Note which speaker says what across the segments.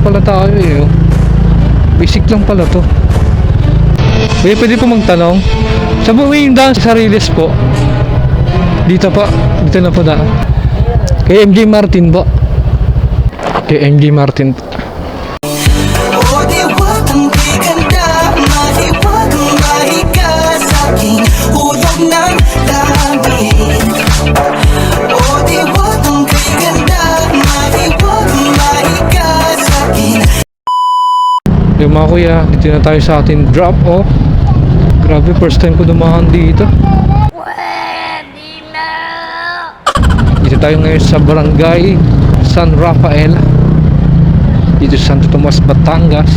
Speaker 1: pala tayo eh. Oh. Basic lang pala to. Pwede po magtanong. Saan po yung daan sa Riles po? Dito pa. Dito na po daan. Kay MJ Martin po. Kay MJ Martin. Yung mga kuya, dito na tayo sa ating drop off. Grabe, first time ko dumaan dito. Dito tayo ngayon sa barangay San Rafael, dito sa Santo Tomas, Batangas.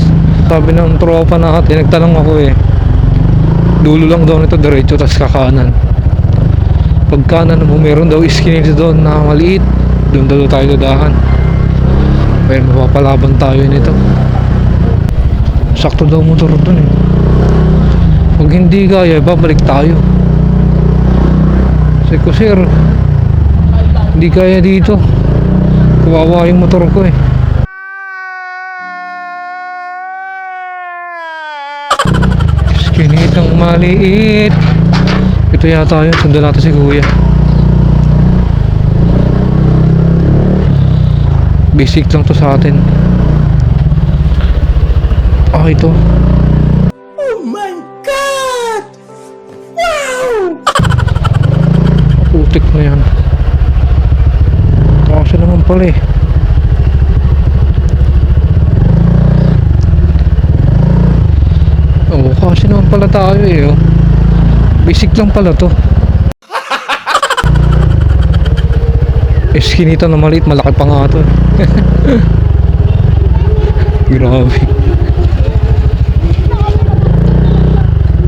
Speaker 1: Sabi ng tropa natin, nagtanong ako eh, dulo lang daw nito diretso, tas kakanan. Pag kanan mo, meron daw iskinita doon na maliit, doon daw tayo dadahan. Pero mapapalaban tayo nito. Sakto daw motor doon eh. Pag hindi kaya, babalik tayo. Sabi ko, sir, hindi kaya dito. Kawawa yung motor ko eh. Kinitang maliit. Ito yata yun. Sundan natin si kuya. Basic lang to sa atin. Ah, ito.
Speaker 2: Oh my God! Wow!
Speaker 1: Putik na yan. Kasi naman pala eh. Oo, kasi naman pala tayo eh. Oh. Basic lang pala to. Eskinita na maliit, malaki pa nga to. Grabe.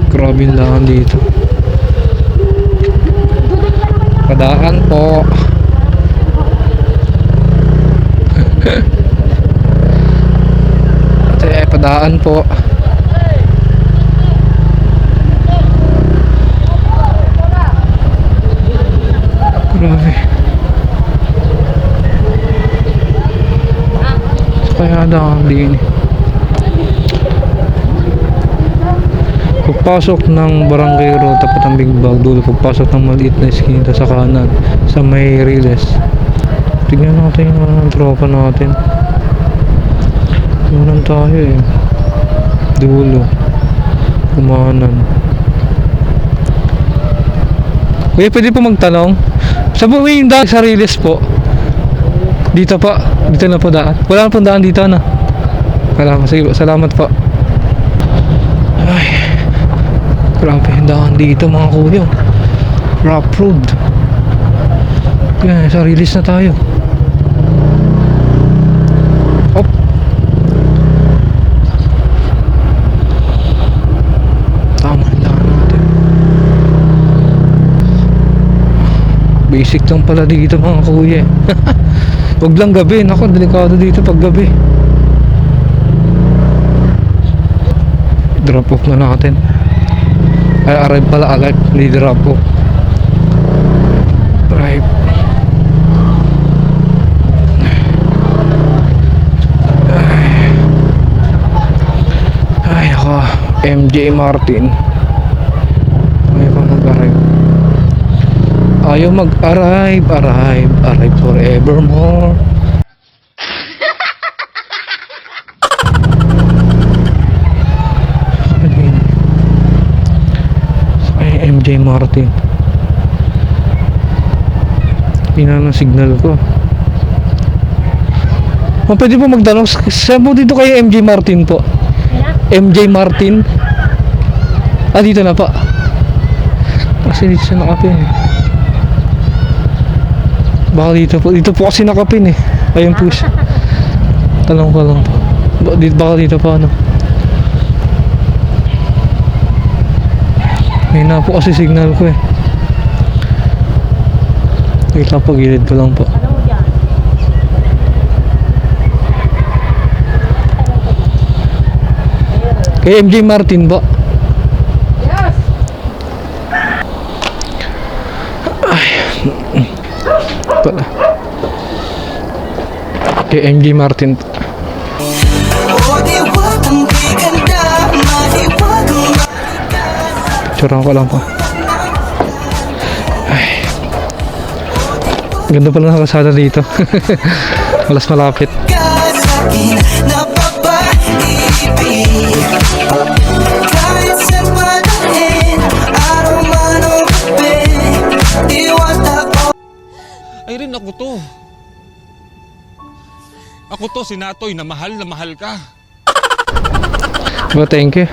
Speaker 1: Grabe yung lahan dito. Padaan po. Padaan po. Grabe. Kaya daan din. Pagpasok ng Barangay Road, tapat ang Big Bag, dulo pagpasok ng maliit na eskinita sa kanan sa may Riles. Tignan natin yung ng tropa natin. Tunan tayo eh. Dulo. Kumanan. Kuya, pwede po magtanong. Saan po yung daan sa Riles po? Dito pa. Dito na po daan. Wala na po daan dito na. Salamat po. Ay. Grabe yung daan dito mga kuya. Rough road. Kaya sa Riles na tayo. Hop. Tama yung daan natin. Basic lang pala dito mga kuya. Huwag lang gabi. Naku, delikado dito pag gabi. Drop off na natin. Ay, arrive pala, alert. Hindi drop off. Drive. Ay, ako. MJ Martin. Ayaw pa mag-arrive. Ayaw mag-arrive. Arrive forevermore. MJ Martin. Pina ng signal ko. Oh, pwede po magtanong. Saan po dito kayo MJ Martin po? MJ Martin? Ah, dito na pa. Kasi dito siya nakapin eh. Baka dito po. Dito po kasi nakapin eh. Ayun po siya. Tanong ko lang po. Baka dito pa ano. May na po kasi signal ko eh. Itapagilid ko lang po. Kay MJ Martin ba?
Speaker 2: Yes!
Speaker 1: Ay. Pala. Kay MJ Martin. Picturean ko lang po. Ay. Ganda pala ng kalsada dito. Malas malapit.
Speaker 3: Sa'kin napapaibig kahit sa madahin, araw man o gabi, diwata ko.
Speaker 4: Ay rin ako to. Ako to, si Natoy, na mahal ka.
Speaker 1: Oh, thank you.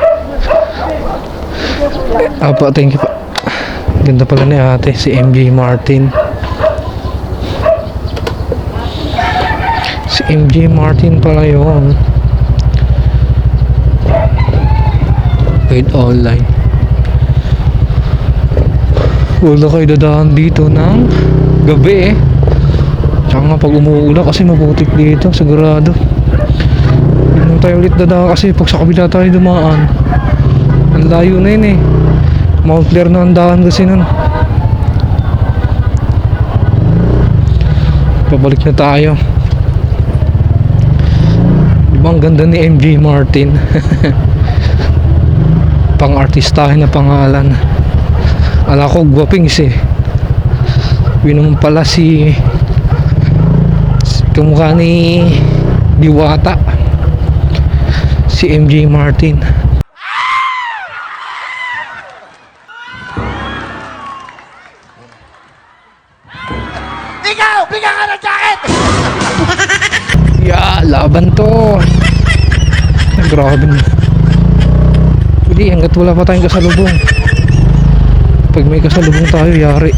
Speaker 1: Apo, thank you po. Ganda pala ni ate, si MJ Martin. Si MJ Martin pala yun. Paid online. Wala kayo dadaan dito ng gabi eh. Tsaka nga pag umuulan kasi maputik dito, sigurado. Hindi naman tayo ulit dadaan kasi pag sa kabila tayo dumaan, ang layo na yun eh. Mount Clair na ang daan kasi nun. Pabalik na tayo. Diba ang ganda ni MJ Martin? Pang-artistahin na pangalan. Ala ko gwapings eh. Yun naman pala si kamukha ni Diwata, si MJ Martin.
Speaker 2: Ikaw! Bigyan ka ng jacket!
Speaker 1: Yeah, laban to. Ay, grabe na. Hindi, hanggat wala pa tayong kasalubong. Pag may kasalubong tayo, yari.